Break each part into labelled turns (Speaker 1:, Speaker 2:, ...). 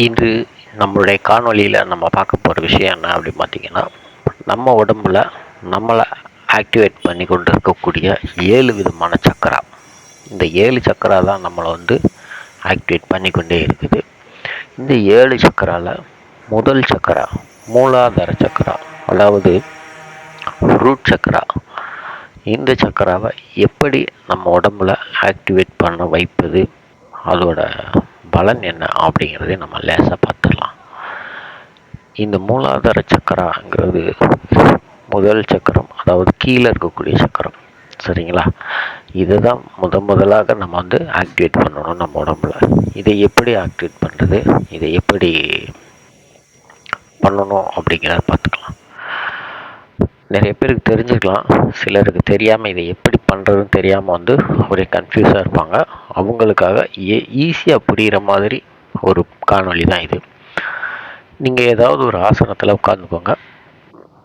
Speaker 1: இன்று நம்மளுடைய காணொளியில் நம்ம பார்க்க போகிற விஷயம் என்ன அப்படின்னு பார்த்தீங்கன்னா, நம்ம உடம்புல நம்மளை ஆக்டிவேட் பண்ணி கொண்டு இருக்கக்கூடிய 7 விதமான சக்கரா. இந்த 7 சக்கரா தான் நம்மளை ஆக்டிவேட் பண்ணி கொண்டே இருக்குது. இந்த 7 சக்கராவில் முதல் சக்கரா மூலாதார சக்கரா, அதாவது ரூட் சக்கரா. இந்த சக்கராவை எப்படி நம்ம உடம்புல ஆக்டிவேட் பண்ண வைப்பது, அதோட பலன் என்ன அப்படிங்கிறதை நம்ம லேசாக பார்த்துடலாம். இந்த மூலாதார சக்கராங்கிறது முதல் சக்கரம், அதாவது கீழே இருக்கக்கூடிய சக்கரம். சரிங்களா? இதை தான் முதலாக நம்ம ஆக்டிவேட் பண்ணணும் நம்ம உடம்புல. இதை எப்படி ஆக்டிவேட் பண்ணுறது, இதை எப்படி பண்ணணும் அப்படிங்கிறத பார்த்துக்கலாம். நிறைய பேருக்கு தெரிஞ்சுக்கலாம், சிலருக்கு தெரியாமல் இதை எப்படி பண்ணுறதுன்னு தெரியாமல் ஒரே கன்ஃபியூஸாக இருப்பாங்க. அவங்களுக்காக ஈஸியாக புரிகிற மாதிரி ஒரு காணொளி தான் இது. நீங்கள் ஏதாவது ஒரு ஆசனத்தில் உட்காந்துக்கோங்க.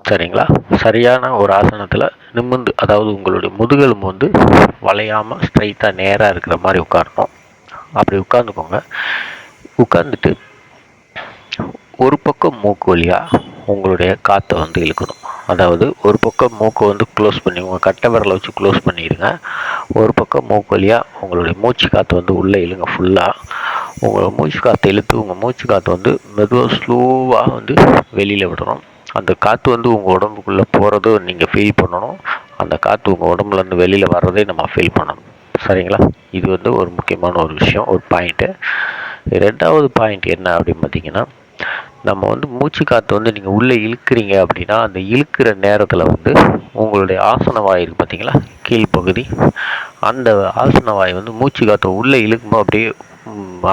Speaker 1: சரிங்களா? சரியான ஒரு ஆசனத்தில் நிமிர்ந்து, அதாவது உங்களுடைய முதுகெலும்பு வளையாமல் ஸ்ட்ரைட்டாக நேராக இருக்கிற மாதிரி உட்காரணும். அப்படி உட்காந்துக்கோங்க. உட்காந்துட்டு ஒரு பக்கம் மூக்கு வழியாக உங்களுடைய காற்றை இழுக்கணும். அதாவது ஒரு பக்கம் மூக்கை க்ளோஸ் பண்ணி, உங்கள் கட்டை விரலை வச்சு க்ளோஸ் பண்ணிடுங்க. ஒரு பக்கம் மூக்கு வழியாக உங்களுடைய மூச்சு காற்று உள்ளே இழுங்க. ஃபுல்லாக உங்கள் மூச்சு காற்றை இழுத்து உங்கள் மூச்சு காற்று மெதுவாக ஸ்லோவாக வெளியில் விடணும். அந்த காற்று உங்கள் உடம்புக்குள்ளே போகிறதோ நீங்கள் ஃபீல் பண்ணணும். அந்த காற்று உங்கள் உடம்புலேருந்து வெளியில் வர்றதே நம்ம ஃபீல் பண்ணணும். சரிங்களா? இது ஒரு முக்கியமான ஒரு விஷயம், ஒரு பாயிண்ட்டு. 2வது பாயிண்ட் என்ன அப்படின்னு பார்த்தீங்கன்னா, நம்ம மூச்சு காற்று நீங்கள் உள்ளே இழுக்கிறீங்க அப்படின்னா, அந்த இழுக்கிற நேரத்தில் உங்களுடைய ஆசன வாய் இருக்குது பார்த்தீங்களா, கீழ்ப்பகுதி, அந்த ஆசன வாய் மூச்சு காற்றை உள்ளே இழுக்கும்போது அப்படியே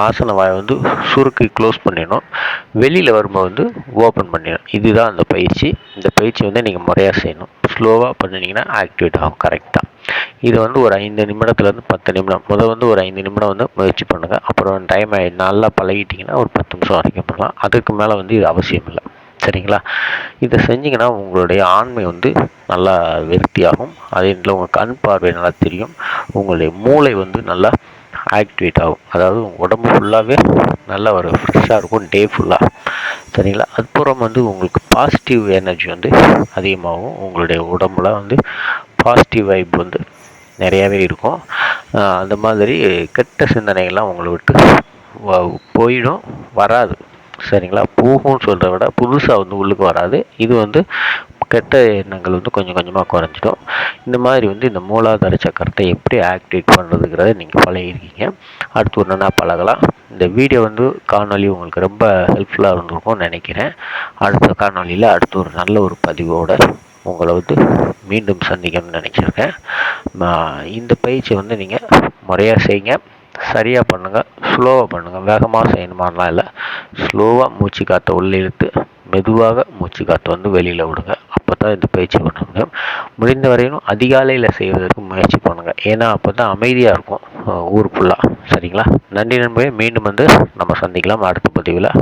Speaker 1: ஆசன வாயை சுருக்கி க்ளோஸ் பண்ணிடணும். வெளியில் வரும்போது ஓப்பன் பண்ணிடணும். இதுதான் அந்த பயிற்சி. இந்த பயிற்சி நீங்கள் முறையாக செய்யணும். ஸ்லோவாக பண்ணினீங்கன்னா ஆக்டிவேட் ஆகும் கரெக்டாக. இது ஒரு 5 நிமிடத்துலேருந்து 10 நிமிடம், ஒரு 5 நிமிடம் முயற்சி பண்ணுங்கள். அப்புறம் டைம் நல்லா பழகிட்டிங்கன்னா ஒரு 10 நிமிஷம் வரைக்கும் பண்ணலாம். அதுக்கு மேலே இது அவசியம் இல்லை. சரிங்களா? இதை செஞ்சிங்கன்னா உங்களுடைய ஆண்மை நல்லா விருத்தியாகும். அதே நேரத்தில் உங்கள் கண் பார்வை நல்லா தெரியும். உங்களுடைய மூளை நல்லா ஆக்டிவேட் ஆகும். அதாவது உங்கள் உடம்பு ஃபுல்லாகவே நல்லா ஒரு ஃப்ரெஷ்ஷாக இருக்கும் டே ஃபுல்லாக. சரிங்களா? அதுக்கப்புறம் உங்களுக்கு பாசிட்டிவ் எனர்ஜி அதிகமாகும். உங்களுடைய உடம்புல பாசிட்டிவ் வைப் நிறையாவே இருக்கும். அந்த மாதிரி கெட்ட சிந்தனைகள்லாம் உங்களை விட்டு போயிடும், வராது. சரிங்களா? போகும்னு சொல்கிறத விட புதுசாக உள்ளுக்கு வராது. இது கெட்ட எண்ணங்கள் கொஞ்சம் கொஞ்சமாக குறைஞ்சிடும். இந்த மாதிரி இந்த மூலாதார சக்கரத்தை எப்படி ஆக்டிவேட் பண்ணுறதுங்கிறத நீங்கள் பழகிருக்கீங்க. அடுத்து ஒன்றுனா பழகலாம். இந்த வீடியோ காணொலி உங்களுக்கு ரொம்ப ஹெல்ப்ஃபுல்லாக இருந்திருக்கும்னு நினைக்கிறேன். அடுத்த காணொலியில் அடுத்து ஒரு நல்ல ஒரு பதிவோடு உங்களை மீண்டும் சந்திக்கணும்னு நினச்சிருக்கேன். இந்த பயிற்சியை நீங்கள் முறையாக செய்யுங்க, சரியாக பண்ணுங்கள், ஸ்லோவாக பண்ணுங்கள். வேகமாக செய்யணுமாலாம் இல்லை. ஸ்லோவாக மூச்சு காற்றை உள்ளே இழுத்து மெதுவாக மூச்சு காற்று வெளியில் விடுங்க. அப்போ தான் இந்த பயிற்சி பண்ணுங்க. முடிந்த வரையிலும் அதிகாலையில் செய்வதற்கு முயற்சி பண்ணுங்கள். ஏன்னா அப்போ தான் அமைதியாக இருக்கும் ஊர் ஃபுல்லாக. சரிங்களா? நன்றி நண்பர்களே. மீண்டும் நம்ம சந்திக்கலாம் அடுத்த பதிவில்.